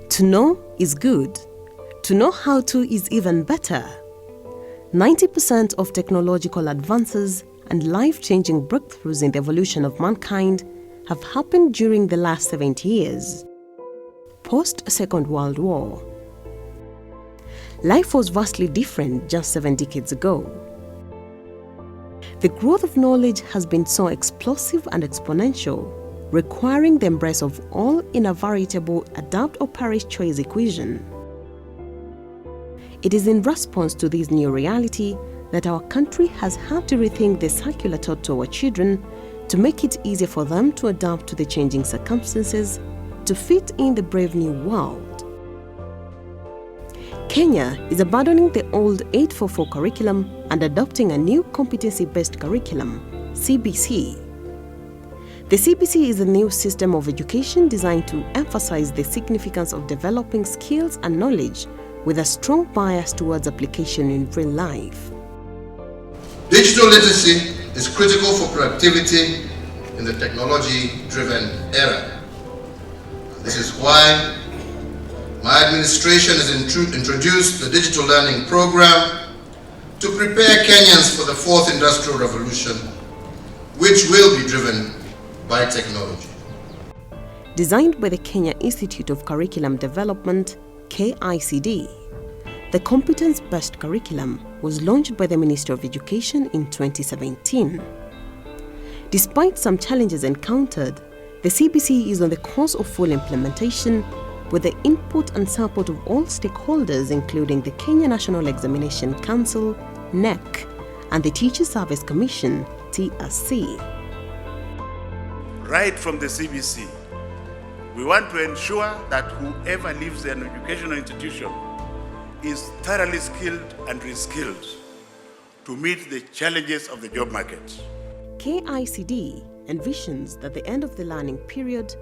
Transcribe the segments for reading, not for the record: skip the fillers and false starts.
To know is good. To know how to is even better. 90% of technological advances and life-changing breakthroughs in the evolution of mankind have happened during the last 70 years, post-Second World War. Life was vastly different just 7 decades ago. The growth of knowledge has been so explosive and exponential, requiring the embrace of all in a veritable adapt or perish choice equation. It is in response to this new reality that our country has had to rethink the circular taught to our children to make it easier for them to adapt to the changing circumstances to fit in the brave new world. Kenya is abandoning the old 844 curriculum and adopting a new competency-based curriculum, CBC. The CBC is a new system of education designed to emphasize the significance of developing skills and knowledge with a strong bias towards application in real life. Digital literacy is critical for productivity in the technology-driven era. This is why my administration has introduced the Digital Learning Program to prepare Kenyans for the fourth industrial revolution, which will be driven by technology. Designed by the Kenya Institute of Curriculum Development, KICD, the Competence-Based Curriculum was launched by the Ministry of Education in 2017. Despite some challenges encountered, the CBC is on the course of full implementation with the input and support of all stakeholders, including the Kenya National Examination Council, NEC, and the Teacher Service Commission, TSC. Right from the CBC, we want to ensure that whoever leaves an educational institution is thoroughly skilled and reskilled to meet the challenges of the job market. KICD envisions that at the end of the learning period,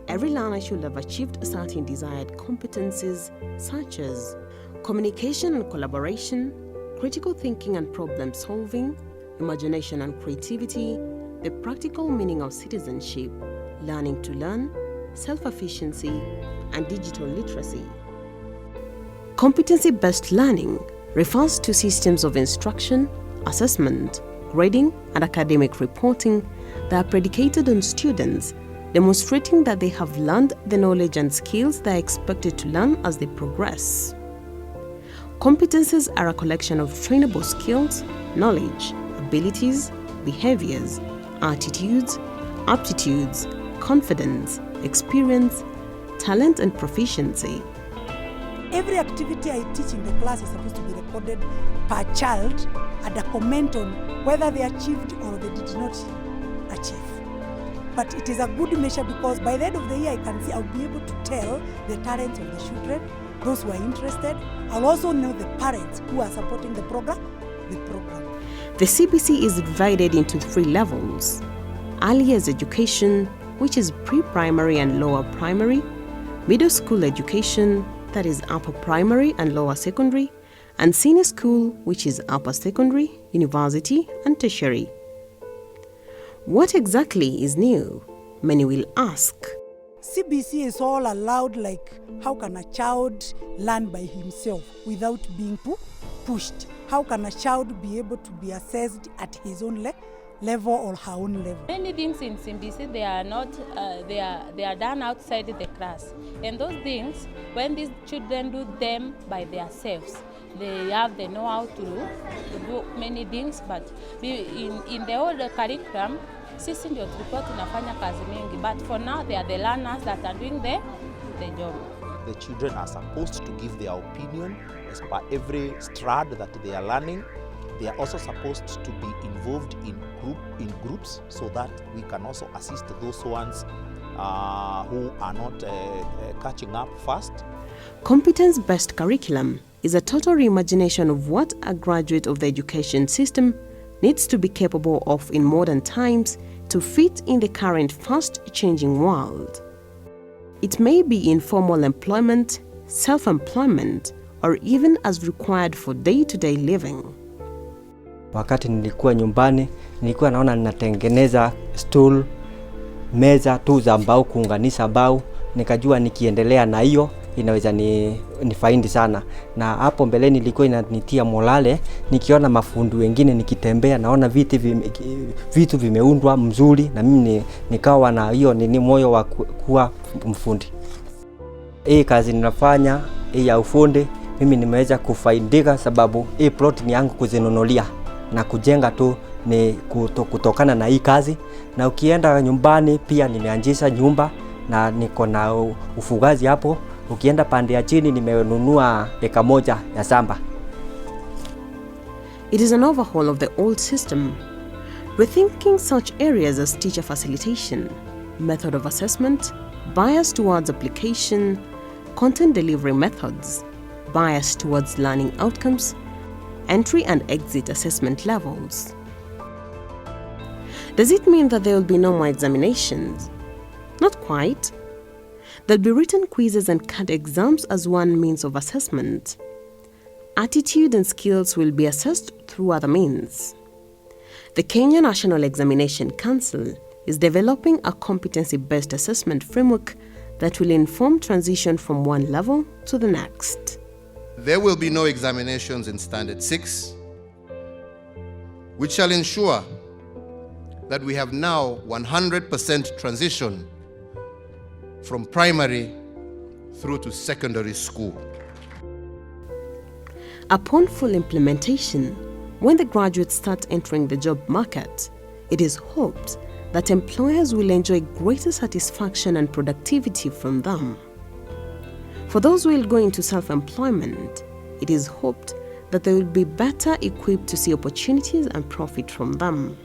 every learner should have achieved certain desired competencies such as communication and collaboration, critical thinking and problem solving, imagination and creativity, the practical meaning of citizenship, learning to learn, self-efficiency, and digital literacy. Competency-based learning refers to systems of instruction, assessment, grading, and academic reporting that are predicated on students, demonstrating that they have learned the knowledge and skills they are expected to learn as they progress. Competencies are a collection of trainable skills, knowledge, abilities, behaviors, attitudes, aptitudes, confidence, experience, talent, and proficiency. Every activity I teach in the class is supposed to be recorded per child and a comment on whether they achieved or they did not achieve. But it is a good measure because by the end of the year I'll be able to tell the talents of the children, those who are interested. I'll also know the parents who are supporting the program. The CBC is divided into 3 levels: early years education, which is pre-primary and lower primary; middle school education, that is upper primary and lower secondary; and senior school, which is upper secondary, university, and tertiary. What exactly is new? Many will ask. CBC is all allowed, like how can a child learn by himself without being pushed? How can a child be able to be assessed at his own level or her own level? Many things in CBC, they are not, they are done outside the class. And those things, when these children do them by themselves, they have the know-how to do many things, but in the older curriculum, sisi ndio tulikuwa tunafanya kazi mingi, but for now they are the learners that are doing the job. The children are supposed to give their opinion as per every strand that they are learning. They are also supposed to be involved in groups so that we can also assist those ones who are not catching up fast. Competence-based curriculum is a total reimagination of what a graduate of the education system needs to be capable of in modern times to fit in the current fast-changing world. It may be informal employment, self-employment, or even as required for day-to-day living. Wakati nilikuwa nyumbani, nilikuwa naona ninatengeneza stool, meza tu za mbao, kuunganisha mbao. Nikajua nikiendelea na hiyo inaweza nifaidi sana. Na hapo mbele nilikuwa inanitia morale, nikiona mafundi wengine nikitembea, naona vitu vimeundwa mzuri, na mimi nikawa na hiyo moyo wa kuwa mfundi. Hii kazi ninafanya ya ufundi, mimi nimeweza kufaidika sababu hii plot ni yangu kuzinunulia na kujenga tu ni kutokana na hii kazi. Na ukienda nyumbani pia nimeanzisha nyumba na niko na ufugaji hapo. Ukienda pande ya chini nimenunua eka moja ya shamba. It is an overhaul of the old system, rethinking such areas as teacher facilitation, method of assessment, bias towards application, content delivery methods, bias towards learning outcomes, entry and exit assessment levels. Does it mean that there will be no more examinations? Not quite. There'll be written quizzes and CAD exams as one means of assessment. Attitude and skills will be assessed through other means. The Kenya National Examination Council is developing a competency-based assessment framework that will inform transition from one level to the next. There will be no examinations in Standard 6, which shall ensure that we have now 100% transition from primary through to secondary school. Upon full implementation, when the graduates start entering the job market, it is hoped that employers will enjoy greater satisfaction and productivity from them. For those who will go into self-employment, it is hoped that they will be better equipped to see opportunities and profit from them.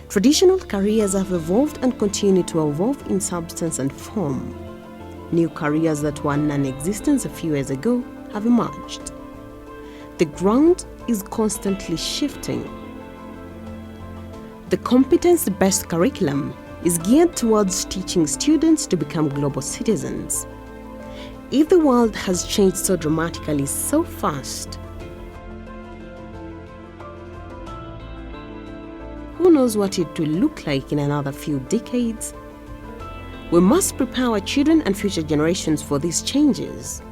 Traditional careers have evolved and continue to evolve in substance and form. New careers that were non-existent a few years ago have emerged. The ground is constantly shifting. The Competency Based Curriculum is geared towards teaching students to become global citizens. If the world has changed so dramatically so fast, who knows what it will look like in another few decades? We must prepare our children and future generations for these changes.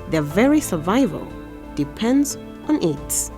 Their very survival depends on it.